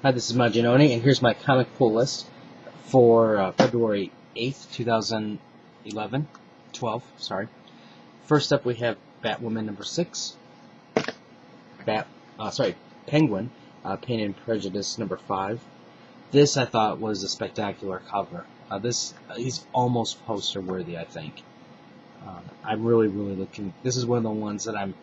Hi, this is Majin, and here's my comic pull list for February 8th, 2011, 12, sorry. First up, we have Batwoman number 6, Penguin, Pain and Prejudice number 5. This I thought was a spectacular cover. This is almost poster worthy, I think. I'm really looking. This is one of the ones that I'm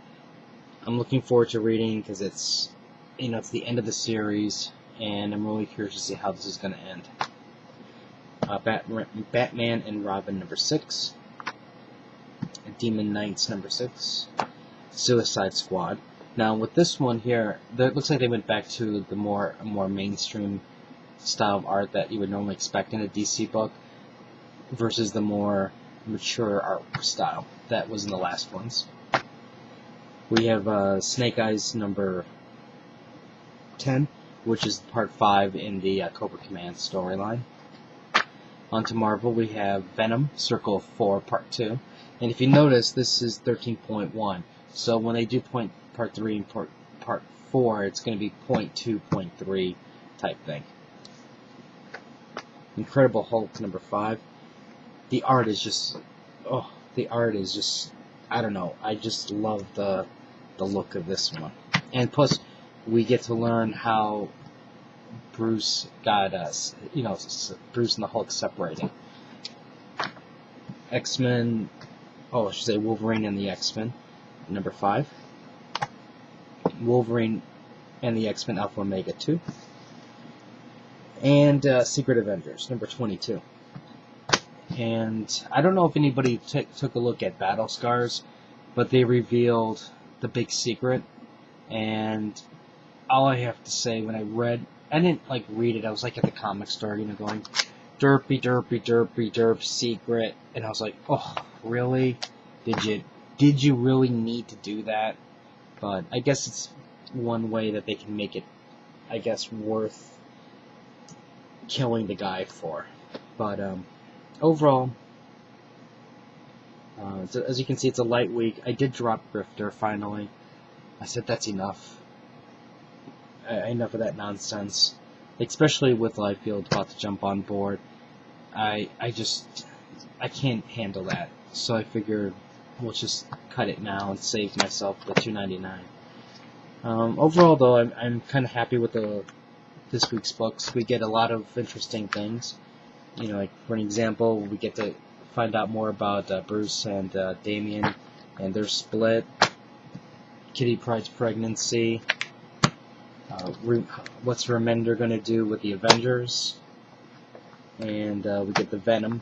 looking forward to reading because it's the end of the series, and I'm really curious to see how this is going to end. Batman and Robin number 6, Demon Knights number 6, Suicide Squad. Now with this one here, it looks like they went back to the more mainstream style of art that you would normally expect in a DC book, versus the more mature art style that was in the last ones. We have Snake Eyes number 10, which is part 5 in the Cobra Command storyline. On to Marvel, we have Venom, Circle of 4, part 2. And if you notice, this is 13.1. So when they do part 3 and part 4, it's going to be 0.2, 0.3 type thing. Incredible Hulk number 5. The art is just, I don't know. I just love the look of this one. And plus, we get to learn how Bruce got us, Bruce and the Hulk separating. X-Men, Wolverine and the X-Men, number 5. Wolverine and the X-Men Alpha Omega 2. And Secret Avengers, number 22. And I don't know if anybody took a look at Battle Scars, but they revealed the big secret. And all I have to say, when I didn't read it, I was at the comic store, going, derpy, derpy, derpy, derp, secret. And I was like, oh, really? Did you really need to do that? But I guess it's one way that they can make it, I guess, worth killing the guy for. But overall, as you can see, it's a light week. I did drop Grifter finally. I said that's enough. Enough of that nonsense. Especially with Liefeld about to jump on board. I can't handle that. So I figured we'll just cut it now and save myself the $2.99. Overall, though, I'm kind of happy with this week's books. We get a lot of interesting things. For an example, we get to find out more about Bruce and Damian and their split, Kitty Pryde's pregnancy, what's Remender going to do with the Avengers, and we get the Venom,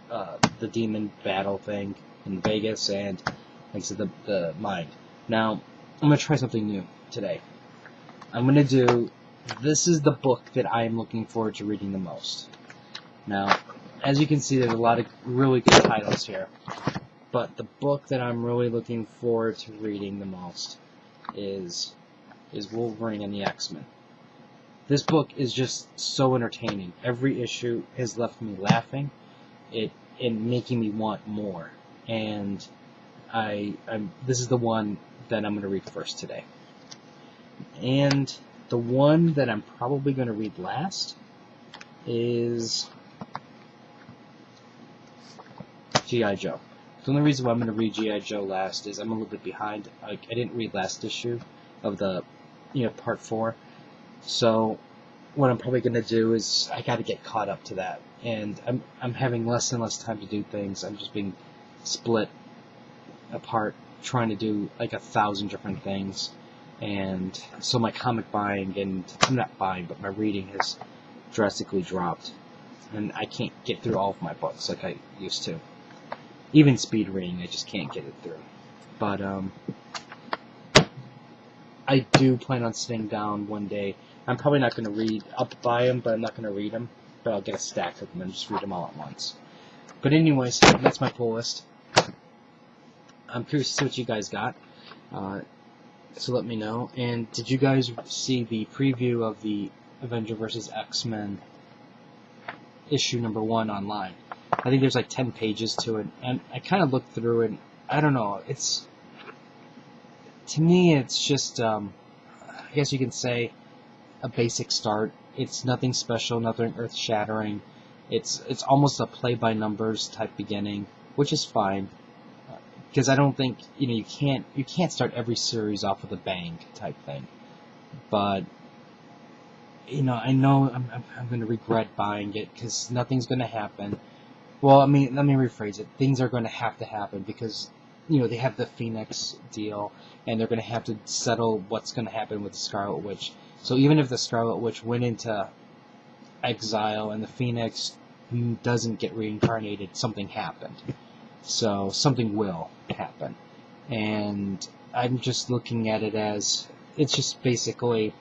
the demon battle thing in Vegas, and like I said, the Mind. Now, I'm going to try something new today. I'm going to do, this is the book that I am looking forward to reading the most. Now, as you can see, there's a lot of really good titles here, but the book that I'm really looking forward to reading the most is Wolverine and the X-Men. This book is just so entertaining. Every issue has left me laughing, and making me want more. And this is the one that I'm going to read first today. And the one that I'm probably going to read last is G.I. Joe. The only reason why I'm going to read G.I. Joe last is I'm a little bit behind. I didn't read last issue of the part 4. So what I'm probably going to do is I got to get caught up to that. And I'm having less and less time to do things. I'm just being split apart, trying to do 1,000 different things. And so my comic buying, and I'm not buying, but my reading has drastically dropped. And I can't get through all of my books like I used to. Even speed reading, I just can't get it through. But I do plan on sitting down one day. I'm probably not going to read. I'll buy them, but I'm not going to read them. But I'll get a stack of them and just read them all at once. But anyways, that's my pull list. I'm curious to see what you guys got. So let me know. And did you guys see the preview of the Avenger vs. X-Men issue number 1 online? I think there's 10 pages to it, and I kind of looked through it. I don't know. To me, it's just, I guess you can say, a basic start. It's nothing special, nothing earth-shattering. It's almost a play-by-numbers type beginning, which is fine. Because I don't think, you can't start every series off with a bang type thing. But I know I'm going to regret buying it because nothing's going to happen. Well, I mean, let me rephrase it. Things are going to happen because, they have the Phoenix deal, and they're going to have to settle what's going to happen with the Scarlet Witch. So even if the Scarlet Witch went into exile and the Phoenix doesn't get reincarnated, something happened. So something will happen. And I'm just looking at it as, it's just basically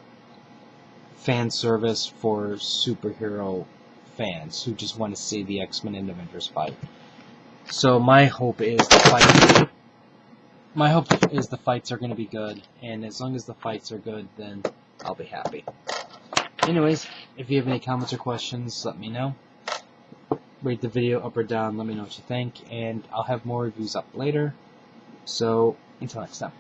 fan service for superhero fans who just want to see the X-Men and Avengers fight. So my hope is the fights are going to be good, and as long as the fights are good, then I'll be happy. Anyways, if you have any comments or questions, let me know. Rate the video up or down, let me know what you think, and I'll have more reviews up later. So, until next time.